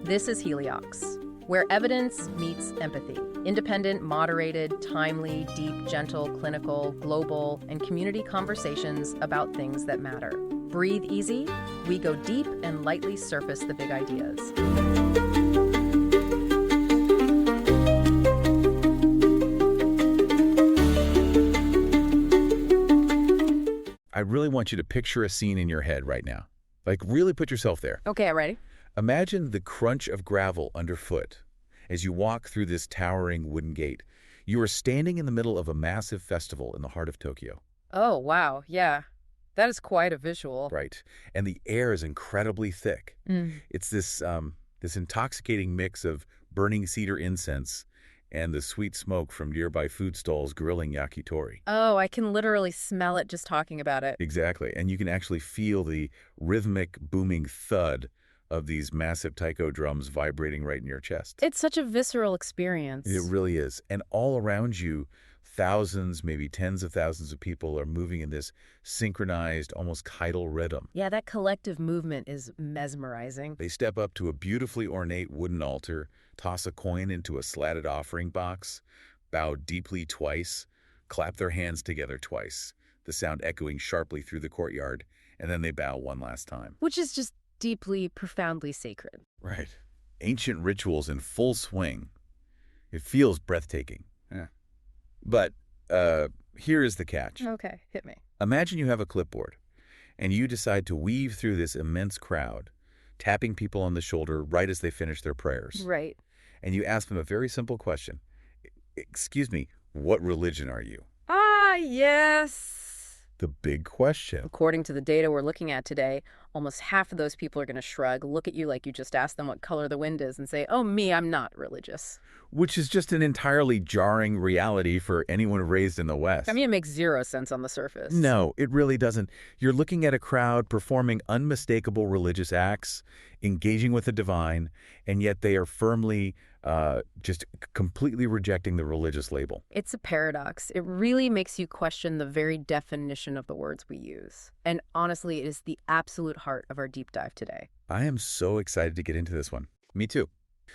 This is Heliox, where evidence meets empathy. Independent, moderated, timely, deep, gentle, clinical, global, and community conversations about things that matter. Breathe easy, we go deep and lightly surface the big ideas. I really want you to picture a scene in your head right now. Like, really put yourself there. Okay, I'm ready. Imagine the crunch of gravel underfoot as you walk through this towering wooden gate. You are standing in the middle of a massive festival in the heart of Tokyo. Oh, wow, yeah. That is quite a visual. Right. And the air is incredibly thick. It's this intoxicating mix of burning cedar incense and the sweet smoke from nearby food stalls grilling yakitori. Oh, I can literally smell it just talking about it. Exactly. And you can actually feel the rhythmic booming thud of these massive taiko drums vibrating right in your chest. It's such a visceral experience. It really is. And all around you, thousands, maybe tens of thousands of people are moving in this synchronized, almost chital rhythm. Yeah, that collective movement is mesmerizing. They step up to a beautifully ornate wooden altar, toss a coin into a slatted offering box, bow deeply twice, clap their hands together twice, the sound echoing sharply through the courtyard, and then they bow one last time. Which is just deeply, profoundly sacred. Right. Ancient rituals in full swing. It feels breathtaking. Yeah. But here is the catch. Okay, hit me. Imagine you have a clipboard, and you decide to weave through this immense crowd, tapping people on the shoulder right as they finish their prayers. Right. And you ask them a very simple question. Excuse me, what religion are you? Ah, yes. The big question. According to the data we're looking at today, almost half of those people are going to shrug, look at you like you just asked them what color the wind is, and say, oh, me, I'm not religious. Which is just an entirely jarring reality for anyone raised in the West. I mean, it makes zero sense on the surface. No, it really doesn't. You're looking at a crowd performing unmistakable religious acts, engaging with the divine, and yet they are firmly just completely rejecting the religious label. It's a paradox. It really makes you question the very definition of the words we use. And honestly, it is the absolute heart of our deep dive today. I am so excited to get into this one. Me too.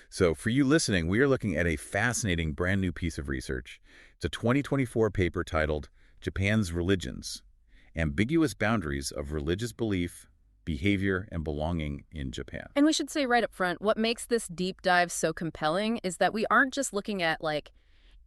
So for you listening, we are looking at a fascinating brand new piece of research. It's a 2024 paper titled Japan's Religions: Ambiguous Boundaries of Religious Belief, Behavior, and Belonging in Japan. And we should say right up front, what makes this deep dive so compelling is that we aren't just looking at, like,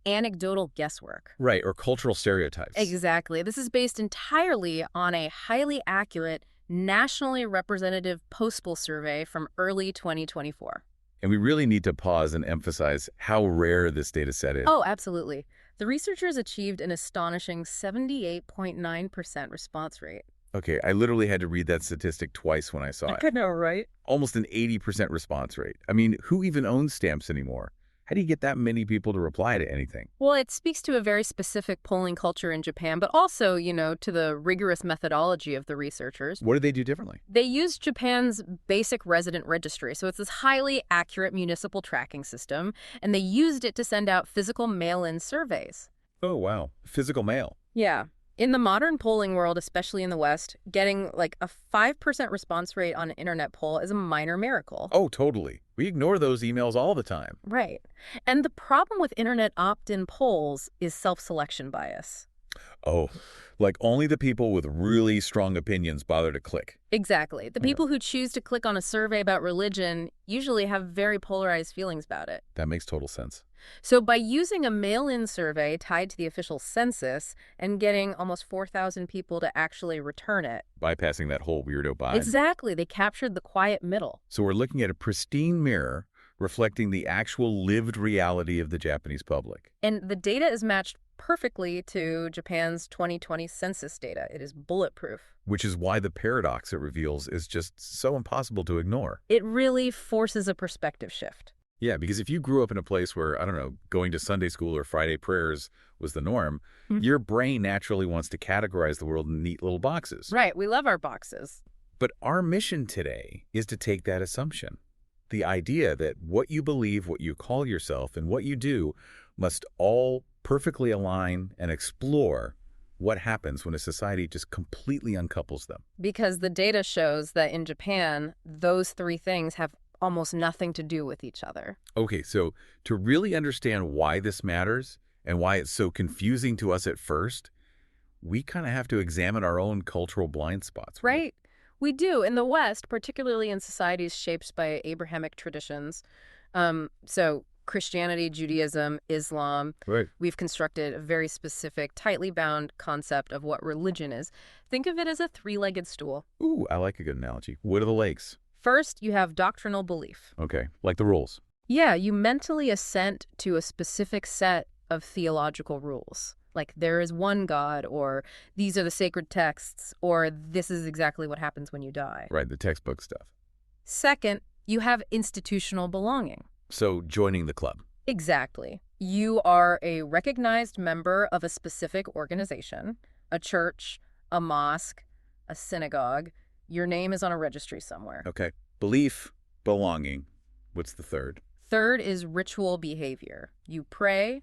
anecdotal guesswork. Right, or cultural stereotypes. Exactly. This is based entirely on a highly accurate, nationally representative postal survey from early 2024. And we really need to pause and emphasize how rare this data set is. Oh, absolutely. The researchers achieved an astonishing 78.9% response rate. Okay, I literally had to read that statistic twice when I saw it. I know, right? Almost an 80% response rate. I mean, who even owns stamps anymore? How do you get that many people to reply to anything? Well, it speaks to a very specific polling culture in Japan, but also, to the rigorous methodology of the researchers. What do they do differently? They used Japan's basic resident registry, so it's this highly accurate municipal tracking system, and they used it to send out physical mail-in surveys. Oh, wow. Physical mail. Yeah. In the modern polling world, especially in the West, getting like a 5% response rate on an internet poll is a minor miracle. Oh, totally. We ignore those emails all the time. Right. And the problem with internet opt-in polls is self-selection bias. Oh, like only the people with really strong opinions bother to click. Exactly. The people who choose to click on a survey about religion usually have very polarized feelings about it. That makes total sense. So by using a mail-in survey tied to the official census and getting almost 4,000 people to actually return it. Bypassing that whole weirdo bias. Exactly. They captured the quiet middle. So we're looking at a pristine mirror reflecting the actual lived reality of the Japanese public. And the data is matched perfectly to Japan's 2020 census data. It is bulletproof. Which is why the paradox it reveals is just so impossible to ignore. It really forces a perspective shift. Yeah, because if you grew up in a place where, I don't know, going to Sunday school or Friday prayers was the norm, your brain naturally wants to categorize the world in neat little boxes. Right, we love our boxes. But our mission today is to take that assumption. The idea that what you believe, what you call yourself, and what you do must all perfectly align and explore what happens when a society just completely uncouples them. Because the data shows that in Japan, those three things have almost nothing to do with each other. Okay, so to really understand why this matters and why it's so confusing to us at first, we kind of have to examine our own cultural blind spots. Right? We do. In the West, particularly in societies shaped by Abrahamic traditions, so Christianity, Judaism, Islam, Right. we've constructed a very specific, tightly bound concept of what religion is. Think of it as a three-legged stool. Ooh, I like a good analogy. What are the legs? First, you have doctrinal belief. Okay, like the rules. Yeah, you mentally assent to a specific set of theological rules. Like there is one God, or these are the sacred texts, or this is exactly what happens when you die. Right, the textbook stuff. Second, you have institutional belonging. So joining the club. Exactly. You are a recognized member of a specific organization, a church, a mosque, a synagogue. Your name is on a registry somewhere. Okay. Belief, belonging. What's the third? Third is ritual behavior. You pray,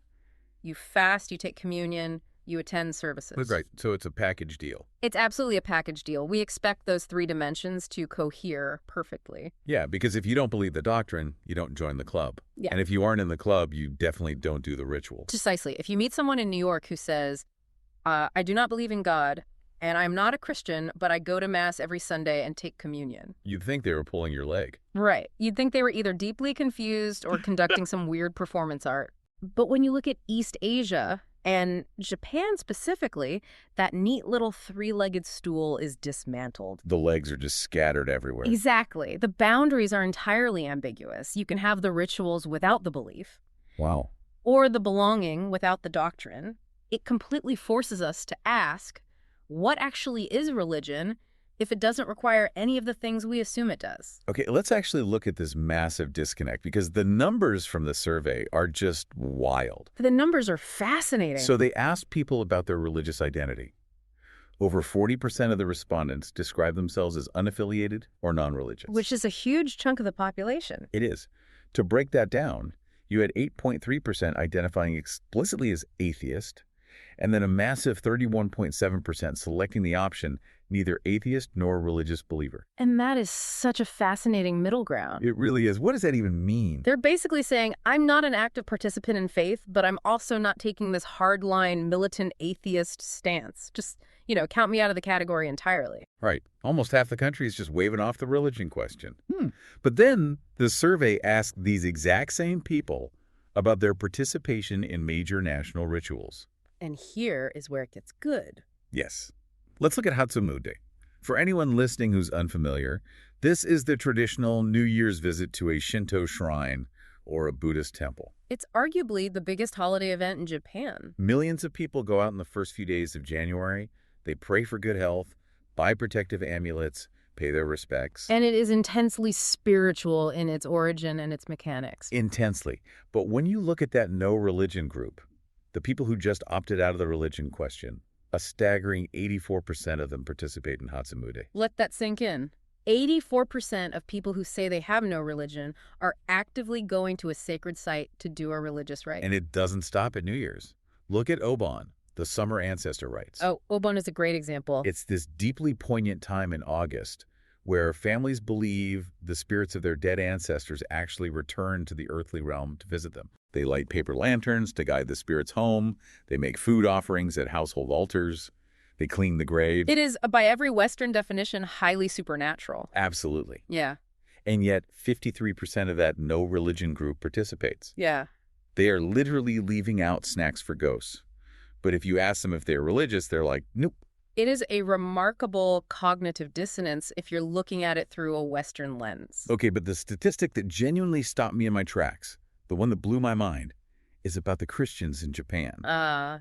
you fast, you take communion, you attend services. Right, so it's a package deal. It's absolutely a package deal. We expect those three dimensions to cohere perfectly. Yeah, because if you don't believe the doctrine, you don't join the club. Yeah. And if you aren't in the club, you definitely don't do the rituals. Precisely. If you meet someone in New York who says, I do not believe in God, and I'm not a Christian, but I go to Mass every Sunday and take communion. You'd think they were pulling your leg. Right. You'd think they were either deeply confused or conducting some weird performance art. But when you look at East Asia, and Japan specifically, that neat little three-legged stool is dismantled. The legs are just scattered everywhere. Exactly. The boundaries are entirely ambiguous. You can have the rituals without the belief. Wow. Or the belonging without the doctrine. It completely forces us to ask, what actually is religion if it doesn't require any of the things we assume it does? Okay, let's actually look at this massive disconnect because the numbers from the survey are just wild. The numbers are fascinating. So they asked people about their religious identity. Over 40% of the respondents describe themselves as unaffiliated or non-religious. Which is a huge chunk of the population. It is. To break that down, you had 8.3% identifying explicitly as atheist, and then a massive 31.7% selecting the option neither atheist nor religious believer. And that is such a fascinating middle ground. It really is. What does that even mean? They're basically saying, I'm not an active participant in faith, but I'm also not taking this hardline militant atheist stance. Just, count me out of the category entirely. Right. Almost half the country is just waving off the religion question. But then the survey asked these exact same people about their participation in major national rituals. And here is where it gets good. Yes. Let's look at Hatsumode. For anyone listening who's unfamiliar, this is the traditional New Year's visit to a Shinto shrine or a Buddhist temple. It's arguably the biggest holiday event in Japan. Millions of people go out in the first few days of January. They pray for good health, buy protective amulets, pay their respects. And it is intensely spiritual in its origin and its mechanics. Intensely. But when you look at that no religion group, the people who just opted out of the religion question, a staggering 84% of them participate in Hatsumode. Let that sink in. 84% of people who say they have no religion are actively going to a sacred site to do a religious rite. And it doesn't stop at New Year's. Look at Obon, the summer ancestor rites. Oh, Obon is a great example. It's this deeply poignant time in August where families believe the spirits of their dead ancestors actually return to the earthly realm to visit them. They light paper lanterns to guide the spirits home. They make food offerings at household altars. They clean the grave. It is, by every Western definition, highly supernatural. Absolutely. Yeah. And yet 53% of that no religion group participates. Yeah. They are literally leaving out snacks for ghosts. But if you ask them if they're religious, they're like, nope. It is a remarkable cognitive dissonance if you're looking at it through a Western lens. Okay, but the statistic that genuinely stopped me in my tracks, the one that blew my mind, is about the Christians in Japan.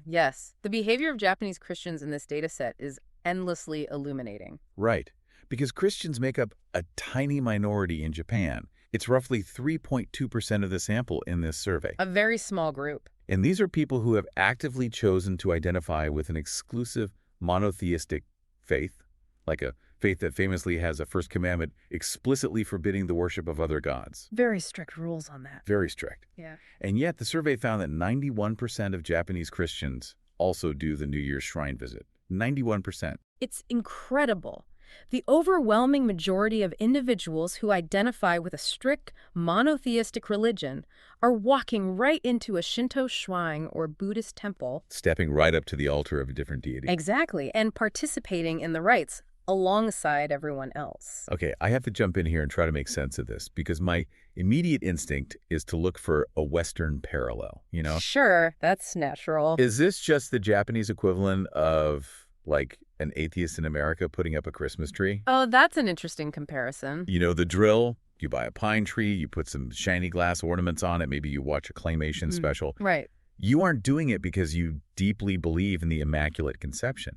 Yes. The behavior of Japanese Christians in this data set is endlessly illuminating. Right. Because Christians make up a tiny minority in Japan. It's roughly 3.2% of the sample in this survey. A very small group. And these are people who have actively chosen to identify with an exclusive monotheistic faith, like a faith that famously has a first commandment explicitly forbidding the worship of other gods. Very strict rules on that. Very strict. Yeah. And yet the survey found that 91% of Japanese Christians also do the New Year's shrine visit. 91%. It's incredible. The overwhelming majority of individuals who identify with a strict monotheistic religion are walking right into a Shinto shrine or Buddhist temple. Stepping right up to the altar of a different deity. Exactly, and participating in the rites alongside everyone else. Okay, I have to jump in here and try to make sense of this because my immediate instinct is to look for a Western parallel, you know? Sure, that's natural. Is this just the Japanese equivalent of, like, an atheist in America putting up a Christmas tree? Oh, that's an interesting comparison. You know the drill. You buy a pine tree, you put some shiny glass ornaments on it, maybe you watch a claymation special. Right. You aren't doing it because you deeply believe in the Immaculate Conception.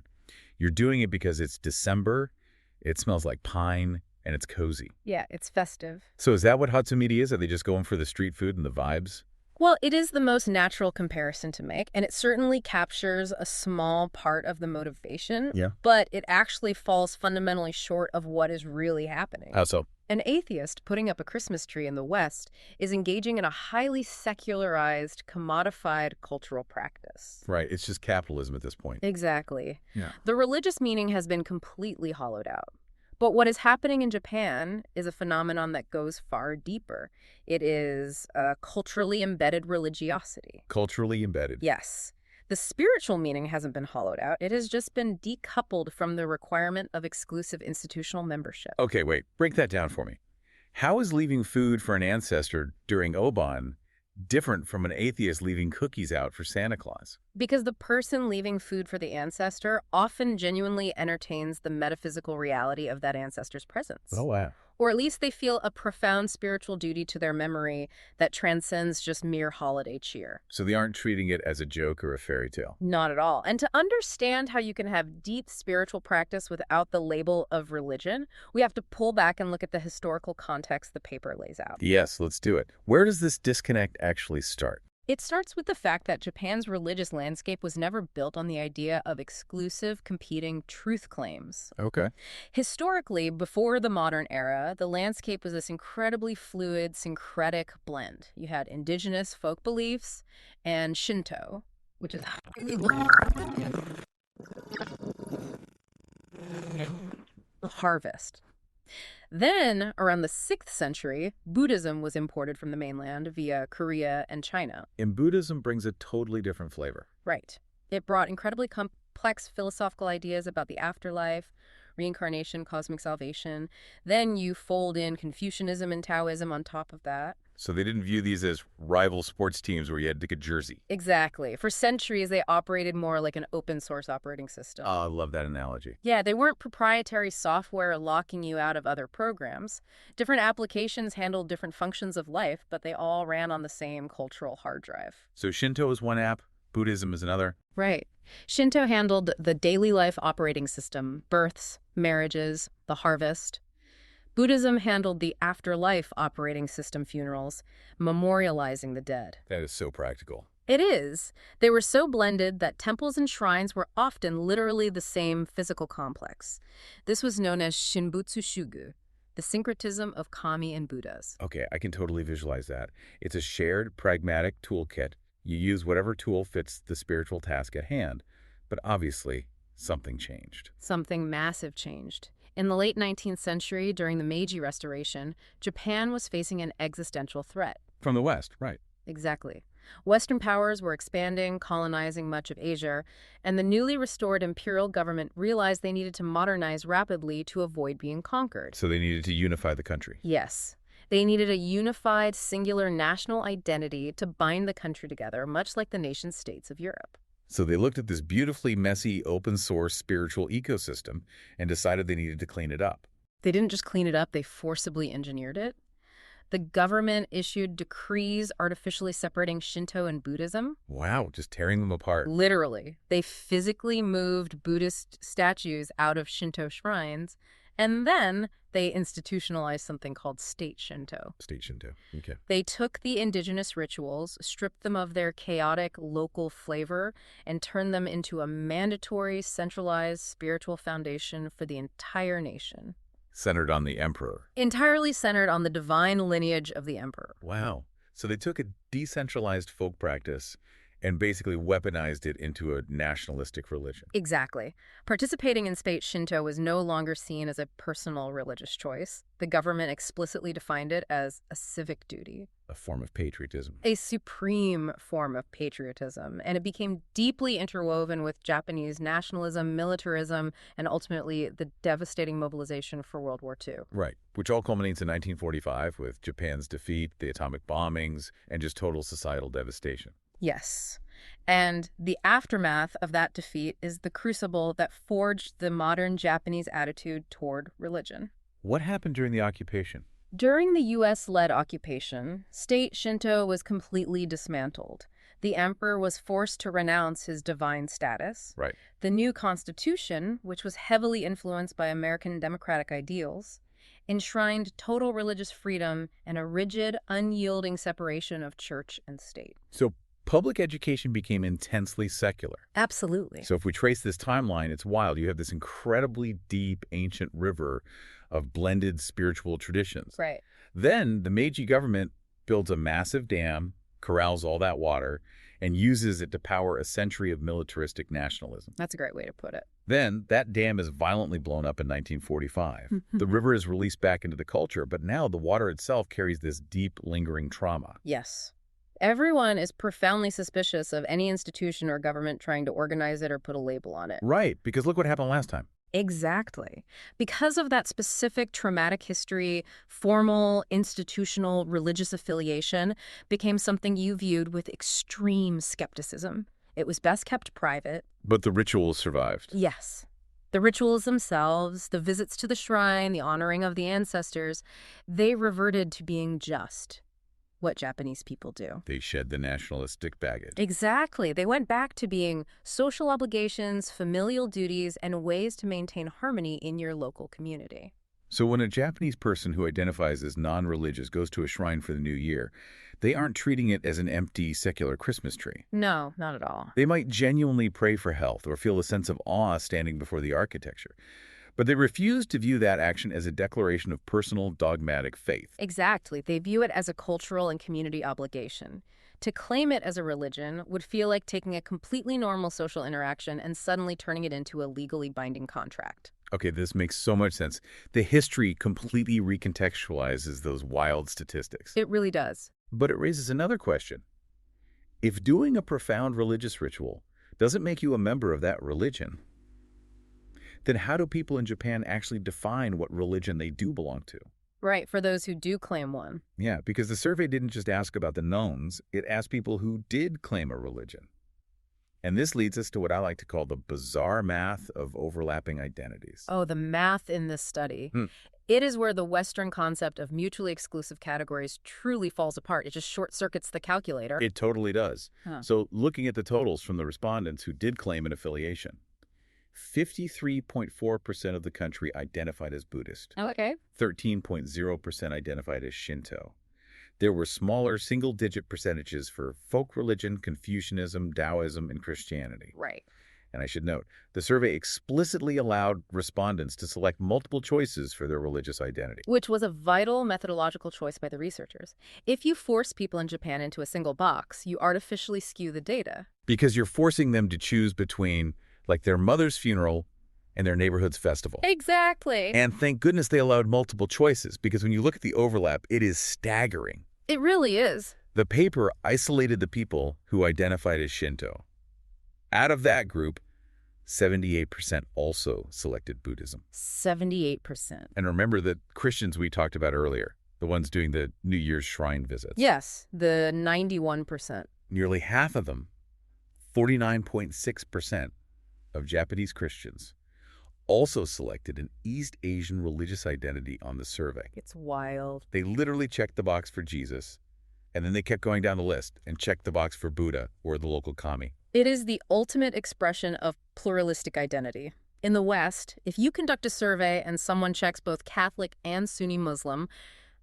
You're doing it because it's December, it smells like pine, and it's cozy. Yeah, it's festive. So is that what Hatsumidi is? Are they just going for the street food and the vibes? Well, it is the most natural comparison to make, and it certainly captures a small part of the motivation, Yeah. but it actually falls fundamentally short of what is really happening. How so? An atheist putting up a Christmas tree in the West is engaging in a highly secularized, commodified cultural practice. Right, it's just capitalism at this point. Exactly. Yeah. The religious meaning has been completely hollowed out. But what is happening in Japan is a phenomenon that goes far deeper. It is a culturally embedded religiosity. Culturally embedded. Yes. The spiritual meaning hasn't been hollowed out. It has just been decoupled from the requirement of exclusive institutional membership. Okay, wait, break that down for me. How is leaving food for an ancestor during Obon different from an atheist leaving cookies out for Santa Claus? Because the person leaving food for the ancestor often genuinely entertains the metaphysical reality of that ancestor's presence. Oh, wow. Or at least they feel a profound spiritual duty to their memory that transcends just mere holiday cheer. So they aren't treating it as a joke or a fairy tale. Not at all. And to understand how you can have deep spiritual practice without the label of religion, we have to pull back and look at the historical context the paper lays out. Yes, let's do it. Where does this disconnect actually start? It starts with the fact that Japan's religious landscape was never built on the idea of exclusive competing truth claims. Okay. Historically, before the modern era, the landscape was this incredibly fluid, syncretic blend. You had indigenous folk beliefs and Shinto, which is harvest. Then, around the 6th century, Buddhism was imported from the mainland via Korea and China. And Buddhism brings a totally different flavor. Right. It brought incredibly complex philosophical ideas about the afterlife, reincarnation, cosmic salvation. Then you fold in Confucianism and Taoism on top of that. So they didn't view these as rival sports teams where you had to get a jersey. Exactly. For centuries, they operated more like an open source operating system. Oh, I love that analogy. Yeah, they weren't proprietary software locking you out of other programs. Different applications handled different functions of life, but they all ran on the same cultural hard drive. So Shinto is one app, Buddhism is another. Right. Shinto handled the daily life operating system, births, marriages, the harvest. Buddhism handled the afterlife operating system, funerals, memorializing the dead. That is so practical. It is. They were so blended that temples and shrines were often literally the same physical complex. This was known as Shinbutsu Shugu, the syncretism of kami and Buddhas. Okay, I can totally visualize that. It's a shared, pragmatic toolkit. You use whatever tool fits the spiritual task at hand. But obviously, something changed. Something massive changed. In the late 19th century, during the Meiji Restoration, Japan was facing an existential threat. From the West, right. Exactly. Western powers were expanding, colonizing much of Asia, and the newly restored imperial government realized they needed to modernize rapidly to avoid being conquered. So they needed to unify the country. Yes. They needed a unified, singular national identity to bind the country together, much like the nation-states of Europe. So they looked at this beautifully messy, open-source spiritual ecosystem and decided they needed to clean it up. They didn't just clean it up, they forcibly engineered it. The government issued decrees artificially separating Shinto and Buddhism. Wow, just tearing them apart. Literally. They physically moved Buddhist statues out of Shinto shrines, and then they institutionalized something called state Shinto. State Shinto, okay. They took the indigenous rituals, stripped them of their chaotic local flavor, and turned them into a mandatory, centralized spiritual foundation for the entire nation. Centered on the emperor. Entirely centered on the divine lineage of the emperor. Wow. So they took a decentralized folk practice and basically weaponized it into a nationalistic religion. Exactly. Participating in state Shinto was no longer seen as a personal religious choice. The government explicitly defined it as a civic duty, A form of patriotism. a supreme form of patriotism, and it became deeply interwoven with Japanese nationalism, militarism, and ultimately the devastating mobilization for World War II. Right, which all culminates in 1945 with Japan's defeat, the atomic bombings, and just total societal devastation. Yes. And the aftermath of that defeat is the crucible that forged the modern Japanese attitude toward religion. What happened during the occupation? During the U.S.-led occupation, state Shinto was completely dismantled. The emperor was forced to renounce his divine status. Right. The new constitution, which was heavily influenced by American democratic ideals, enshrined total religious freedom and a rigid, unyielding separation of church and state. So public education became intensely secular. Absolutely. So if we trace this timeline, it's wild. You have this incredibly deep ancient river of blended spiritual traditions. Right. Then the Meiji government builds a massive dam, corrals all that water, and uses it to power a century of militaristic nationalism. That's a great way to put it. Then that dam is violently blown up in 1945. The river is released back into the culture, but now the water itself carries this deep, lingering trauma. Yes. Everyone is profoundly suspicious of any institution or government trying to organize it or put a label on it. Right, because look what happened last time. Exactly. Because of that specific traumatic history, formal, institutional, religious affiliation became something you viewed with extreme skepticism. It was best kept private. But the rituals survived. Yes. The rituals themselves, the visits to the shrine, the honoring of the ancestors, they reverted to being just what Japanese people do. They shed the nationalistic baggage. Exactly. They went back to being social obligations, familial duties, and ways to maintain harmony in your local community. So when a Japanese person who identifies as non-religious goes to a shrine for the new year, they aren't treating it as an empty, secular Christmas tree. No, not at all. They might genuinely pray for health or feel a sense of awe standing before the architecture. But they refuse to view that action as a declaration of personal, dogmatic faith. Exactly. They view it as a cultural and community obligation. To claim it as a religion would feel like taking a completely normal social interaction and suddenly turning it into a legally binding contract. Okay, this makes so much sense. The history completely recontextualizes those wild statistics. It really does. But it raises another question. If doing a profound religious ritual doesn't make you a member of that religion, then how do people in Japan actually define what religion they do belong to? Right, for those who do claim one. Yeah, because the survey didn't just ask about the knowns, it asked people who did claim a religion. And this leads us to what I like to call the bizarre math of overlapping identities. Oh, the math in this study. It is where the Western concept of mutually exclusive categories truly falls apart. It just short-circuits the calculator. It totally does. Huh. So looking at the totals from the respondents who did claim an affiliation, 53.4% of the country identified as Buddhist. Oh, okay. 13.0% identified as Shinto. There were smaller single-digit percentages for folk religion, Confucianism, Taoism, and Christianity. Right. And I should note, the survey explicitly allowed respondents to select multiple choices for their religious identity. Which was a vital methodological choice by the researchers. If you force people in Japan into a single box, you artificially skew the data. Because you're forcing them to choose between, like, their mother's funeral and their neighborhood's festival. Exactly. And thank goodness they allowed multiple choices, because when you look at the overlap, it is staggering. It really is. The paper isolated the people who identified as Shinto. Out of that group, 78% also selected Buddhism. 78%. And remember the Christians we talked about earlier, the ones doing the New Year's shrine visits. Yes, the 91%. Nearly half of them, 49.6% of Japanese Christians, also selected an East Asian religious identity on the survey. It's wild. They literally checked the box for Jesus, and then they kept going down the list and checked the box for Buddha or the local kami. It is the ultimate expression of pluralistic identity. In the West, if you conduct a survey and someone checks both Catholic and Sunni Muslim,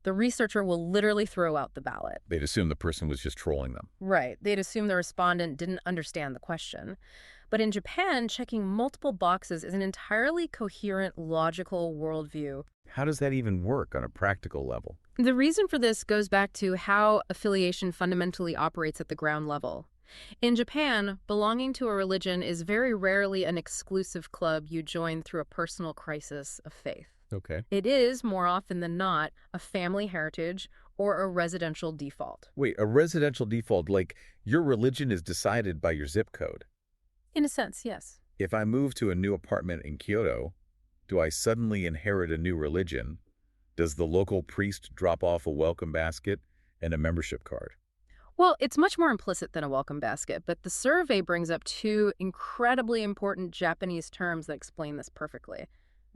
the researcher will literally throw out the ballot. They'd assume the person was just trolling them. Right. They'd assume the respondent didn't understand the question. But in Japan, checking multiple boxes is an entirely coherent, logical worldview. How does that even work on a practical level? The reason for this goes back to how affiliation fundamentally operates at the ground level. In Japan, belonging to a religion is very rarely an exclusive club you join through a personal crisis of faith. Okay. It is, more often than not, a family heritage or a residential default. Wait, a residential default, like your religion is decided by your zip code. In a sense, yes. If I move to a new apartment in Kyoto, do I suddenly inherit a new religion? Does the local priest drop off a welcome basket and a membership card? Well, it's much more implicit than a welcome basket, but the survey brings up two incredibly important Japanese terms that explain this perfectly: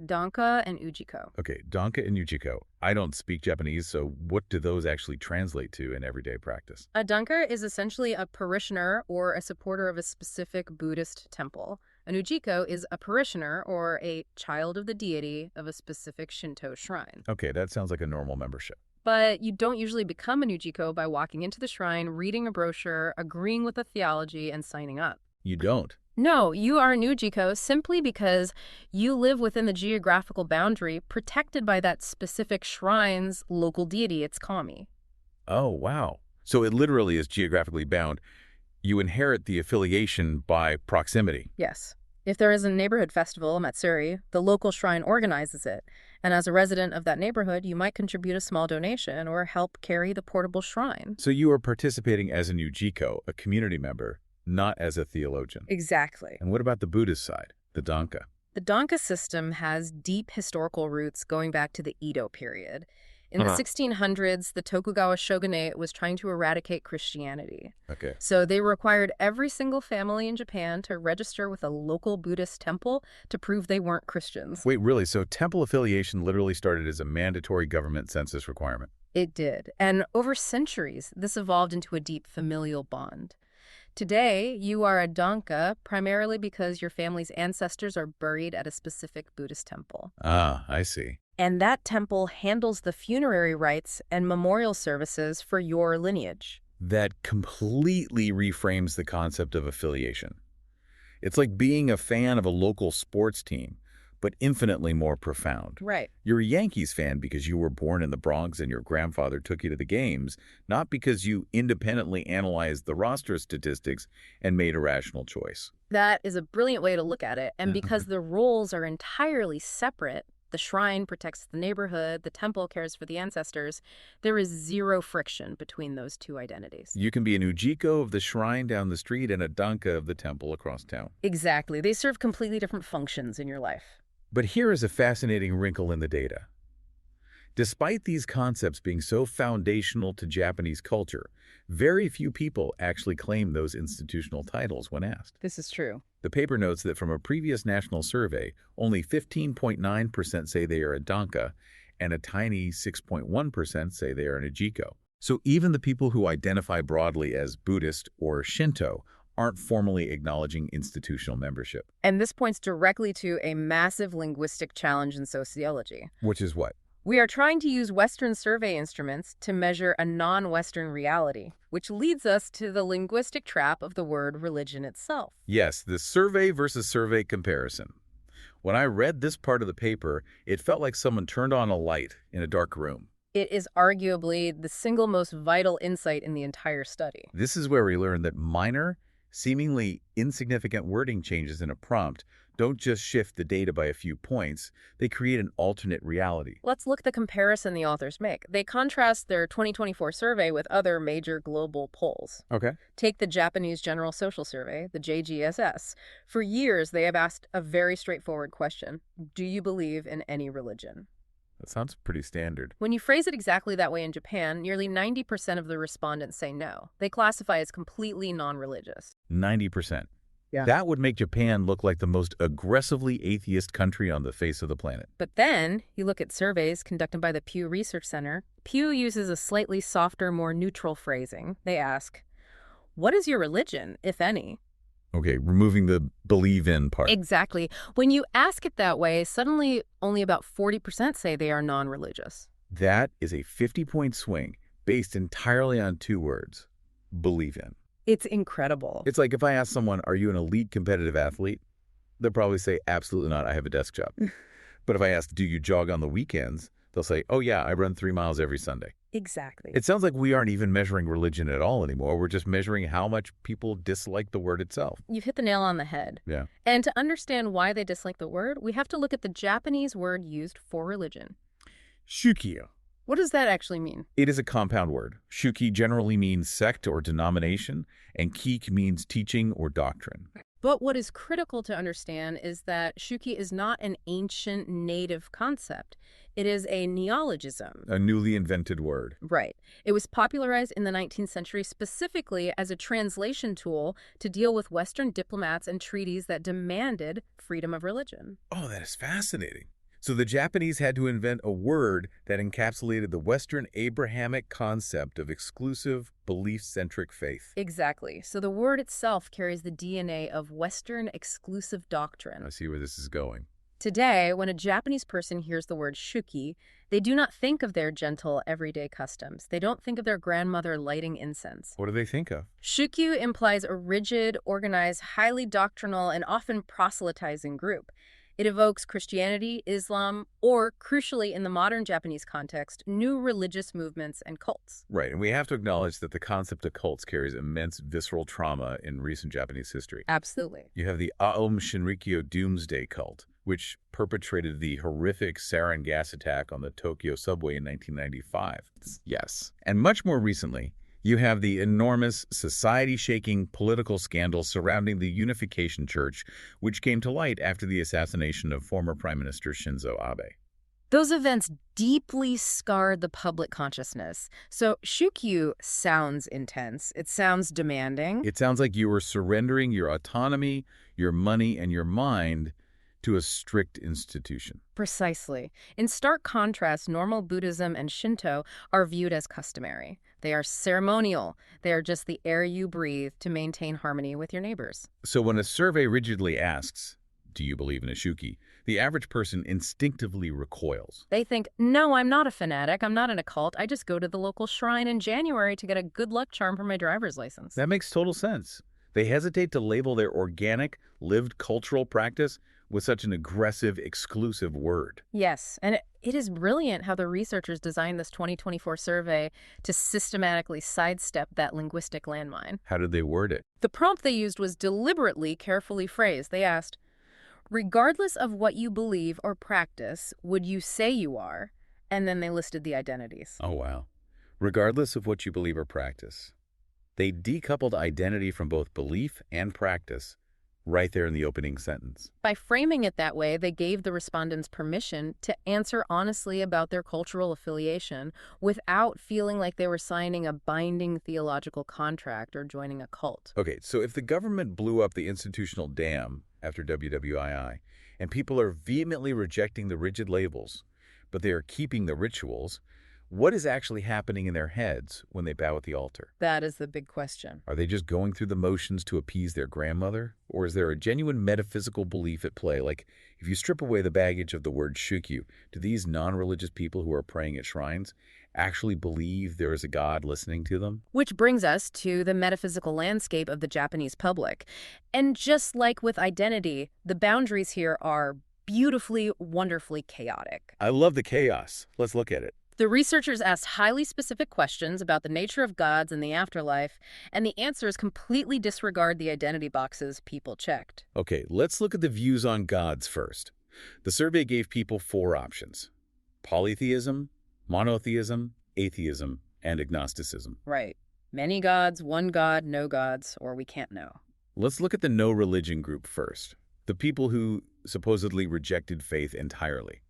danka and ujiko. Okay, Danka and Yujiko. I don't speak Japanese, so what do those actually translate to in everyday practice? A danka is essentially a parishioner or a supporter of a specific Buddhist temple. An ujiko is a parishioner or a child of the deity of a specific Shinto shrine. Okay, that sounds like a normal membership. But you don't usually become an ujiko by walking into the shrine, reading a brochure, agreeing with the theology, and signing up. You don't? No, you are an ujiko simply because you live within the geographical boundary protected by that specific shrine's local deity, its kami. Oh, wow. So it literally is geographically bound. You inherit the affiliation by proximity. Yes. If there is a neighborhood festival, Matsuri, the local shrine organizes it. And as a resident of that neighborhood, you might contribute a small donation or help carry the portable shrine. So you are participating as an Ujiko, a community member, not as a theologian. Exactly. And what about the Buddhist side, the Danka? The danka system has deep historical roots going back to the Edo period. In the 1600s, the Tokugawa shogunate was trying to eradicate Christianity. Okay. So they required every single family in Japan to register with a local Buddhist temple to prove they weren't Christians. Wait, really? So temple affiliation literally started as a mandatory government census requirement? It did. And over centuries, this evolved into a deep familial bond. Today, you are a danka primarily because your family's ancestors are buried at a specific Buddhist temple. Ah, I see. And that temple handles the funerary rites and memorial services for your lineage. That completely reframes the concept of affiliation. It's like being a fan of a local sports team, but infinitely more profound. Right. You're a Yankees fan because you were born in the Bronx and your grandfather took you to the games, not because you independently analyzed the roster statistics and made a rational choice. That is a brilliant way to look at it. And because the roles are entirely separate, the shrine protects the neighborhood, the temple cares for the ancestors, there is zero friction between those two identities. You can be an Ujiko of the shrine down the street and a Danka of the temple across town. Exactly. They serve completely different functions in your life. But here is a fascinating wrinkle in the data. Despite these concepts being so foundational to Japanese culture, very few people actually claim those institutional titles when asked. This is true. The paper notes that from a previous national survey, only 15.9% say they are a Danka, and a tiny 6.1% say they are an Ujiko. So even the people who identify broadly as Buddhist or Shinto aren't formally acknowledging institutional membership. And this points directly to a massive linguistic challenge in sociology. Which is what? We are trying to use Western survey instruments to measure a non-Western reality, which leads us to the linguistic trap of the word religion itself. Yes, the survey versus survey comparison. When I read this part of the paper, it felt like someone turned on a light in a dark room. It is arguably the single most vital insight in the entire study. This is where we learn that minor, seemingly insignificant wording changes in a prompt don't just shift the data by a few points, they create an alternate reality. Let's look at the comparison the authors make. They contrast their 2024 survey with other major global polls. Okay. Take the Japanese General Social Survey, the JGSS. For years, they have asked a very straightforward question. Do you believe in any religion? That sounds pretty standard. When you phrase it exactly that way in Japan, nearly 90% of the respondents say no. They classify as completely non-religious. 90%. Yeah. That would make Japan look like the most aggressively atheist country on the face of the planet. But then, you look at surveys conducted by the Pew Research Center. Pew uses a slightly softer, more neutral phrasing. They ask, what is your religion, if any? Okay, removing the believe in part. Exactly. When you ask it that way, suddenly only about 40% say they are non-religious. That is a 50-point swing based entirely on two words, believe in. It's incredible. It's like if I ask someone, are you an elite competitive athlete? They'll probably say, absolutely not, I have a desk job. But if I ask, do you jog on the weekends? They'll say, oh yeah, I run 3 miles every Sunday. Exactly. It sounds like we aren't even measuring religion at all anymore. We're just measuring how much people dislike the word itself. You've hit the nail on the head. Yeah. And to understand why they dislike the word, we have to look at the Japanese word used for religion. Shukyo. What does that actually mean? It is a compound word. Shuki generally means sect or denomination, and kik means teaching or doctrine. But what is critical to understand is that shuki is not an ancient native concept. It is a neologism. A newly invented word. Right. It was popularized in the 19th century specifically as a translation tool to deal with Western diplomats and treaties that demanded freedom of religion. Oh, that is fascinating. So the Japanese had to invent a word that encapsulated the Western Abrahamic concept of exclusive, belief-centric faith. Exactly. So the word itself carries the DNA of Western exclusive doctrine. I see where this is going. Today, when a Japanese person hears the word shuki, they do not think of their gentle, everyday customs. They don't think of their grandmother lighting incense. What do they think of? Shukyu implies a rigid, organized, highly doctrinal, and often proselytizing group. It evokes Christianity, Islam, or, crucially in the modern Japanese context, new religious movements and cults. Right, and we have to acknowledge that the concept of cults carries immense visceral trauma in recent Japanese history. Absolutely. You have the Aum Shinrikyo Doomsday Cult, which perpetrated the horrific sarin gas attack on the Tokyo subway in 1995. Yes. And much more recently, you have the enormous, society-shaking political scandal surrounding the Unification Church, which came to light after the assassination of former Prime Minister Shinzo Abe. Those events deeply scarred the public consciousness. So Shukyu sounds intense. It sounds demanding. It sounds like you were surrendering your autonomy, your money, and your mind to a strict institution. Precisely. In stark contrast, normal Buddhism and Shinto are viewed as customary. They are ceremonial. They are just the air you breathe to maintain harmony with your neighbors. So when a survey rigidly asks, do you believe in a shuki, the average person instinctively recoils. They think, no, I'm not a fanatic. I'm not in a cult. I just go to the local shrine in January to get a good luck charm for my driver's license. That makes total sense. They hesitate to label their organic, lived cultural practice with such an aggressive, exclusive word. Yes, and it is brilliant how the researchers designed this 2024 survey to systematically sidestep that linguistic landmine. How did they word it? The prompt they used was deliberately carefully phrased. They asked, regardless of what you believe or practice, would you say you are? And then they listed the identities. Oh, wow. Regardless of what you believe or practice. They decoupled identity from both belief and practice right there in the opening sentence. By framing it that way, they gave the respondents permission to answer honestly about their cultural affiliation without feeling like they were signing a binding theological contract or joining a cult. Okay, so if the government blew up the institutional dam after WWII, and people are vehemently rejecting the rigid labels, but they are keeping the rituals, what is actually happening in their heads when they bow at the altar? That is the big question. Are they just going through the motions to appease their grandmother? Or is there a genuine metaphysical belief at play? Like, if you strip away the baggage of the word shukyu, do these non-religious people who are praying at shrines actually believe there is a God listening to them? Which brings us to the metaphysical landscape of the Japanese public. And just like with identity, the boundaries here are beautifully, wonderfully chaotic. I love the chaos. Let's look at it. The researchers asked highly specific questions about the nature of gods and the afterlife, and the answers completely disregard the identity boxes people checked. Okay, let's look at the views on gods first. The survey gave people 4 options: polytheism, monotheism, atheism, and agnosticism. Right. Many gods, one god, no gods, or we can't know. Let's look at the no religion group first. The people who supposedly rejected faith entirely.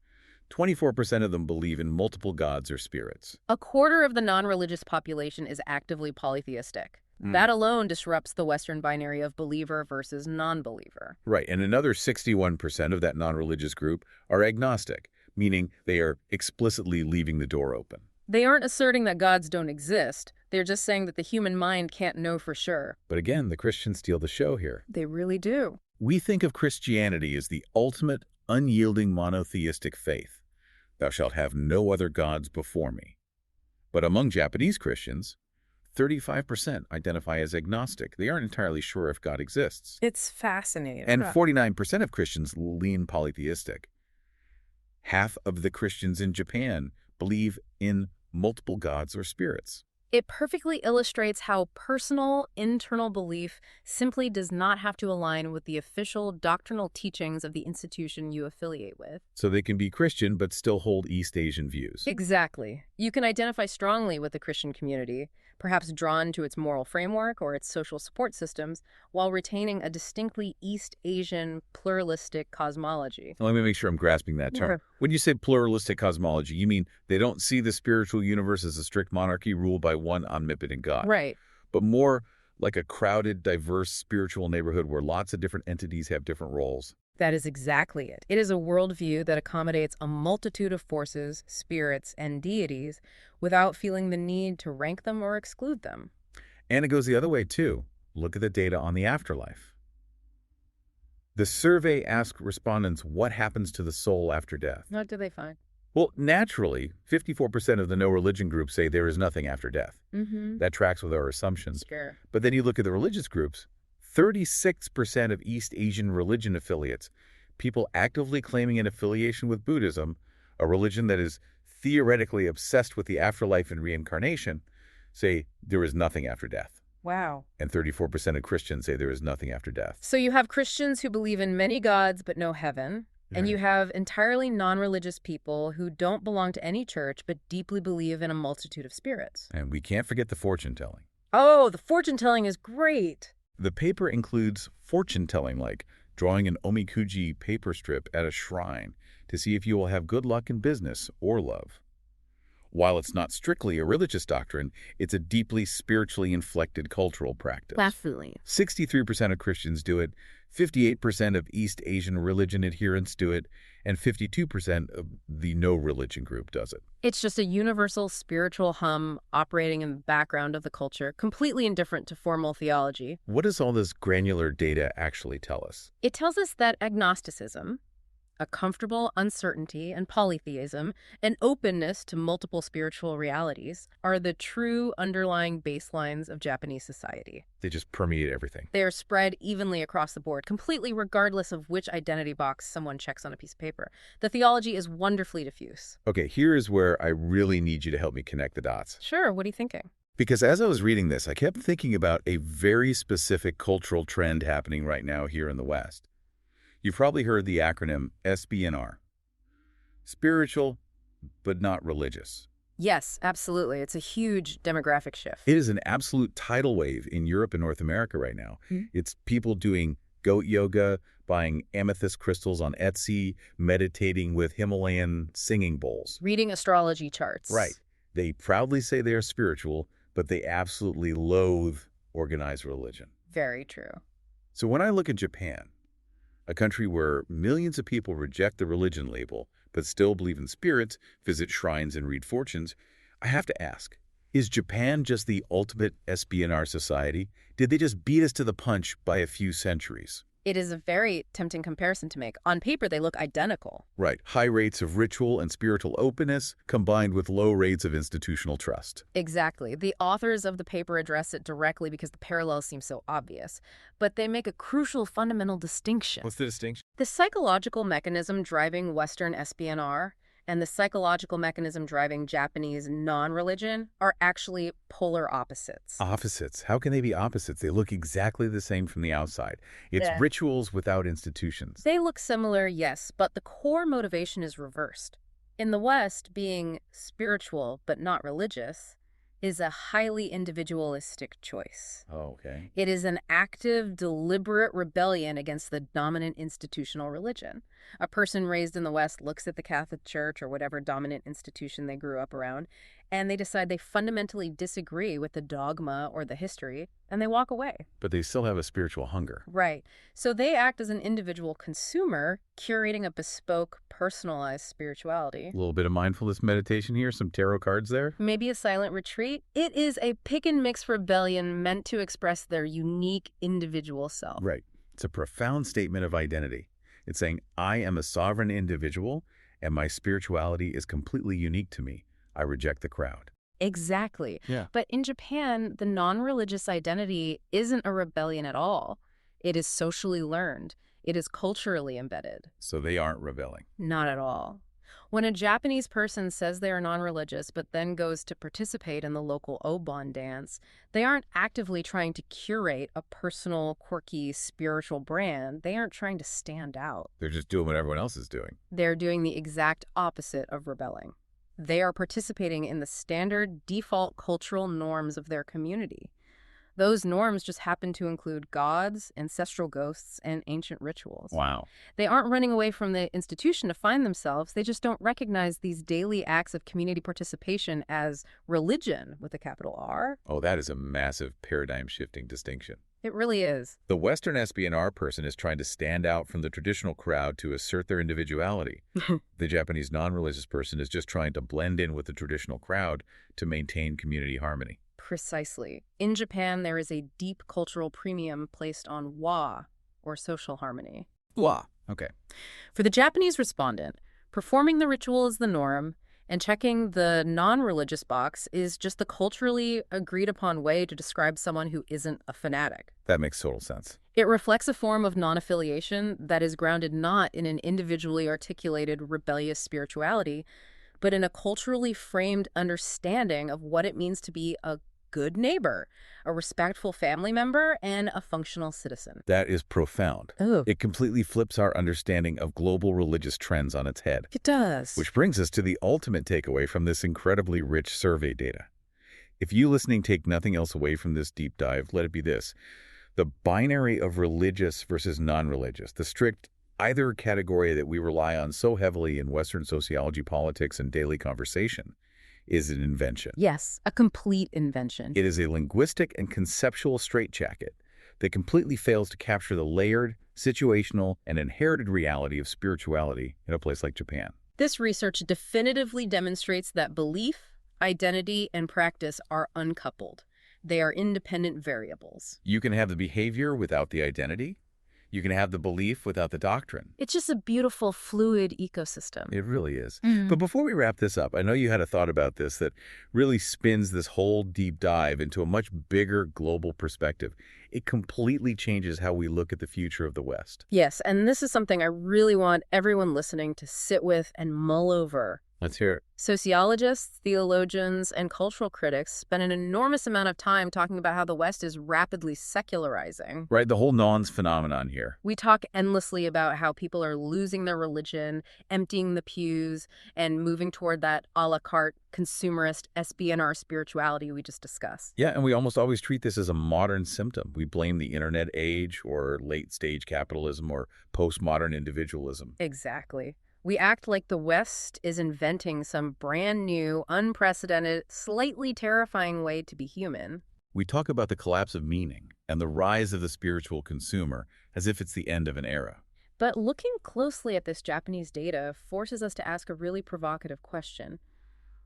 24% of them believe in multiple gods or spirits. A quarter of the non-religious population is actively polytheistic. That alone disrupts the Western binary of believer versus non-believer. Right, and another 61% of that non-religious group are agnostic, meaning they are explicitly leaving the door open. They aren't asserting that gods don't exist. They're just saying that the human mind can't know for sure. But again, the Christians steal the show here. They really do. We think of Christianity as the ultimate, unyielding monotheistic faith. Thou shalt have no other gods before me. But among Japanese Christians, 35% identify as agnostic. They aren't entirely sure if God exists. It's fascinating. And 49% of Christians lean polytheistic. Half of the Christians in Japan believe in multiple gods or spirits. It perfectly illustrates how personal, internal belief simply does not have to align with the official doctrinal teachings of the institution you affiliate with. So they can be Christian but still hold East Asian views. Exactly. You can identify strongly with the Christian community, perhaps drawn to its moral framework or its social support systems, while retaining a distinctly East Asian pluralistic cosmology. Now, let me make sure I'm grasping that term. Yeah. When you say pluralistic cosmology, you mean they don't see the spiritual universe as a strict monarchy ruled by one omnipotent God, Right. but more like a crowded, diverse spiritual neighborhood where lots of different entities have different roles. That is exactly it. It is a worldview that accommodates a multitude of forces, spirits, and deities without feeling the need to rank them or exclude them. And it goes the other way, too. Look at the data on the afterlife. The survey asked respondents what happens to the soul after death. What do they find? Well, naturally, 54% of the no-religion groups say there is nothing after death. Mm-hmm. That tracks with our assumptions. Sure. But then you look at the religious groups, 36% of East Asian religion affiliates, people actively claiming an affiliation with Buddhism, a religion that is theoretically obsessed with the afterlife and reincarnation, say there is nothing after death. Wow. And 34% of Christians say there is nothing after death. So you have Christians who believe in many gods but no heaven, and you have entirely non-religious people who don't belong to any church but deeply believe in a multitude of spirits. And we can't forget the fortune-telling. Oh, the fortune-telling is great. The paper includes fortune-telling, like drawing an omikuji paper strip at a shrine to see if you will have good luck in business or love. While it's not strictly a religious doctrine, it's a deeply spiritually inflected cultural practice. Definitely. 63% of Christians do it, 58% of East Asian religion adherents do it, and 52% of the no-religion group does it. It's just a universal spiritual hum operating in the background of the culture, completely indifferent to formal theology. What does all this granular data actually tell us? It tells us that agnosticism, a comfortable uncertainty and polytheism, an openness to multiple spiritual realities, are the true underlying baselines of Japanese society. They just permeate everything. They are spread evenly across the board, completely regardless of which identity box someone checks on a piece of paper. The theology is wonderfully diffuse. Okay, here is where I really need you to help me connect the dots. Sure, what are you thinking? Because as I was reading this, I kept thinking about a very specific cultural trend happening right now here in the West. You've probably heard the acronym SBNR. Spiritual, but not religious. Yes, absolutely. It's a huge demographic shift. It is an absolute tidal wave in Europe and North America right now. It's people doing goat yoga, buying amethyst crystals on Etsy, meditating with Himalayan singing bowls. Reading astrology charts. Right. They proudly say they are spiritual, but they absolutely loathe organized religion. Very true. So when I look at Japan, a country where millions of people reject the religion label but still believe in spirits, visit shrines, and read fortunes, I have to ask, is Japan just the ultimate SBNR society? Did they just beat us to the punch by a few centuries? It is a very tempting comparison to make. On paper, they look identical. Right. High rates of ritual and spiritual openness combined with low rates of institutional trust. Exactly. The authors of the paper address it directly because the parallels seem so obvious. But they make a crucial fundamental distinction. What's the distinction? The psychological mechanism driving Western SBNR and the psychological mechanism driving Japanese non-religion are actually polar opposites. Opposites. How can they be opposites? They look exactly the same from the outside. It's Yeah. rituals without institutions. They look similar, yes, but the core motivation is reversed. In the West, being spiritual but not religious is a highly individualistic choice. Oh, okay. It is an active, deliberate rebellion against the dominant institutional religion. A person raised in the West looks at the Catholic Church or whatever dominant institution they grew up around, and they decide they fundamentally disagree with the dogma or the history, and they walk away. But they still have a spiritual hunger. Right. So they act as an individual consumer, curating a bespoke, personalized spirituality. A little bit of mindfulness meditation here, some tarot cards there. Maybe a silent retreat. It is a pick-and-mix rebellion meant to express their unique individual self. Right. It's a profound statement of identity. It's saying, I am a sovereign individual, and my spirituality is completely unique to me. I reject the crowd. Exactly. Yeah. But in Japan, the non-religious identity isn't a rebellion at all. It is socially learned. It is culturally embedded. So they aren't rebelling. Not at all. When a Japanese person says they are non-religious but then goes to participate in the local Obon dance, they aren't actively trying to curate a personal, quirky, spiritual brand. They aren't trying to stand out. They're just doing what everyone else is doing. They're doing the exact opposite of rebelling. They are participating in the standard default cultural norms of their community. Those norms just happen to include gods, ancestral ghosts, and ancient rituals. Wow. They aren't running away from the institution to find themselves. They just don't recognize these daily acts of community participation as religion with a capital R. Oh, that is a massive paradigm-shifting distinction. It really is. The Western SBNR person is trying to stand out from the traditional crowd to assert their individuality. The Japanese non-religious person is just trying to blend in with the traditional crowd to maintain community harmony. Precisely. In Japan, there is a deep cultural premium placed on wa, or social harmony. Wow. Okay. For the Japanese respondent, performing the ritual is the norm, and checking the non-religious box is just the culturally agreed-upon way to describe someone who isn't a fanatic. That makes total sense. It reflects a form of non-affiliation that is grounded not in an individually articulated rebellious spirituality, but in a culturally framed understanding of what it means to be a good neighbor, a respectful family member, and a functional citizen. That is profound. Oh, It completely flips our understanding of global religious trends on its head. it does. Which brings us to the ultimate takeaway from this incredibly rich survey data. If you listening take nothing else away from this deep dive, let it be this. The binary of religious versus non-religious, the strict either category that we rely on so heavily in Western sociology, politics, and daily conversation, is an invention. Yes, a complete invention. It is a linguistic and conceptual straitjacket that completely fails to capture the layered, situational, and inherited reality of spirituality in a place like Japan. This research definitively demonstrates that belief, identity, and practice are uncoupled. They are independent variables. You can have the behavior without the identity. You can have the belief without the doctrine. It's just a beautiful, fluid ecosystem. It really is. But before we wrap this up, I know you had a thought about this that really spins this whole deep dive into a much bigger global perspective. It completely changes how we look at the future of the West. Yes, and this is something I really want everyone listening to sit with and mull over. Let's hear it. Sociologists, theologians, and cultural critics spend an enormous amount of time talking about how the West is rapidly secularizing. Right, the whole nons phenomenon here. We talk endlessly about how people are losing their religion, emptying the pews, and moving toward that a la carte, consumerist SBNR spirituality we just discussed. Yeah, and we almost always treat this as a modern symptom. We blame the internet age or late-stage capitalism or postmodern individualism. Exactly. We act like the West is inventing some brand new, unprecedented, slightly terrifying way to be human. We talk about the collapse of meaning and the rise of the spiritual consumer as if it's the end of an era. But looking closely at this Japanese data forces us to ask a really provocative question.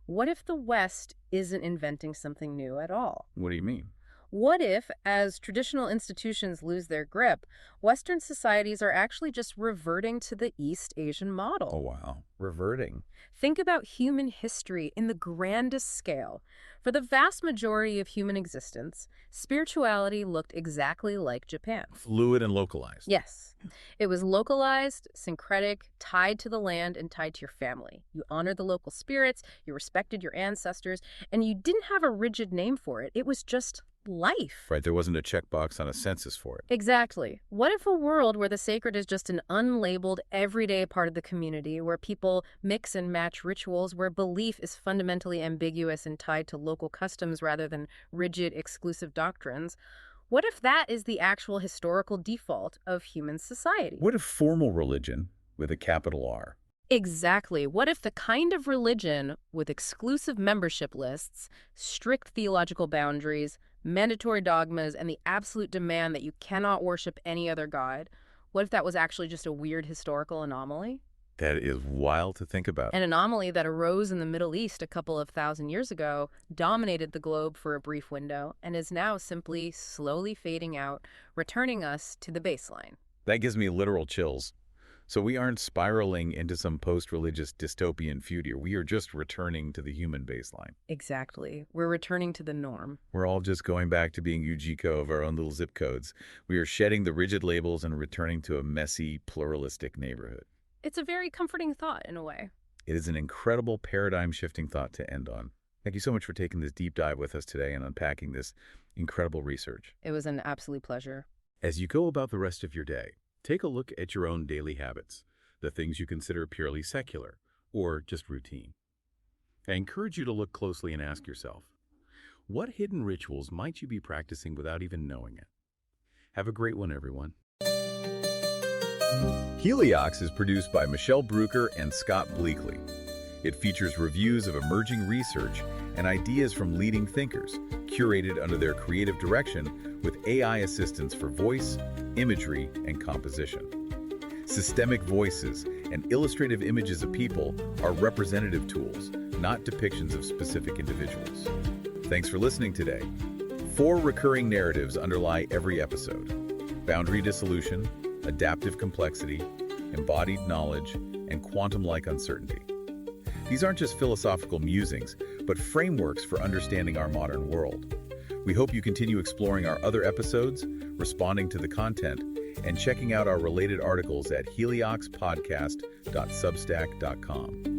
What if the West isn't inventing something new at all? What do you mean? What if, as traditional institutions lose their grip, Western societies are actually just reverting to the East Asian model? Oh, wow. Reverting. Think about human history in the grandest scale. For the vast majority of human existence, spirituality looked exactly like Japan. Fluid and localized. Yes. It was localized, syncretic, tied to the land, and tied to your family. You honored the local spirits, you respected your ancestors, and you didn't have a rigid name for it. It was just life. Right, there wasn't a checkbox on a census for it. Exactly. What if a world where the sacred is just an unlabeled, everyday part of the community, where people mix and match rituals, where belief is fundamentally ambiguous and tied to local customs rather than rigid, exclusive doctrines? What if that is the actual historical default of human society? What if formal religion, with a capital R? Exactly. What if the kind of religion with exclusive membership lists, strict theological boundaries, mandatory dogmas, and the absolute demand that you cannot worship any other god, what if that was actually just a weird historical anomaly? That is wild to think about. An anomaly that arose in the Middle East a couple of thousand years ago, dominated the globe for a brief window, and is now simply slowly fading out, returning us to the baseline. That gives me literal chills. So we aren't spiraling into some post-religious dystopian future. We are just returning to the human baseline. Exactly. We're returning to the norm. We're all just going back to being Ujiko of our own little zip codes. We are shedding the rigid labels and returning to a messy, pluralistic neighborhood. It's a very comforting thought in a way. It is an incredible paradigm-shifting thought to end on. Thank you so much for taking this deep dive with us today and unpacking this incredible research. It was an absolute pleasure. As you go about the rest of your day, take a look at your own daily habits, the things you consider purely secular or just routine. I encourage you to look closely and ask yourself, what hidden rituals might you be practicing without even knowing it? Have a great one, everyone. Heliox is produced by Michelle Brucker and Scott Bleakley. It features reviews of emerging research and ideas from leading thinkers, curated under their creative direction with AI assistance for voice, imagery, and composition. Systemic voices and illustrative images of people are representative tools, not depictions of specific individuals. Thanks for listening today. 4 recurring narratives underlie every episode: boundary dissolution, adaptive complexity, embodied knowledge, and quantum-like uncertainty. These aren't just philosophical musings, but frameworks for understanding our modern world. We hope you continue exploring our other episodes, responding to the content, and checking out our related articles at helioxpodcast.substack.com.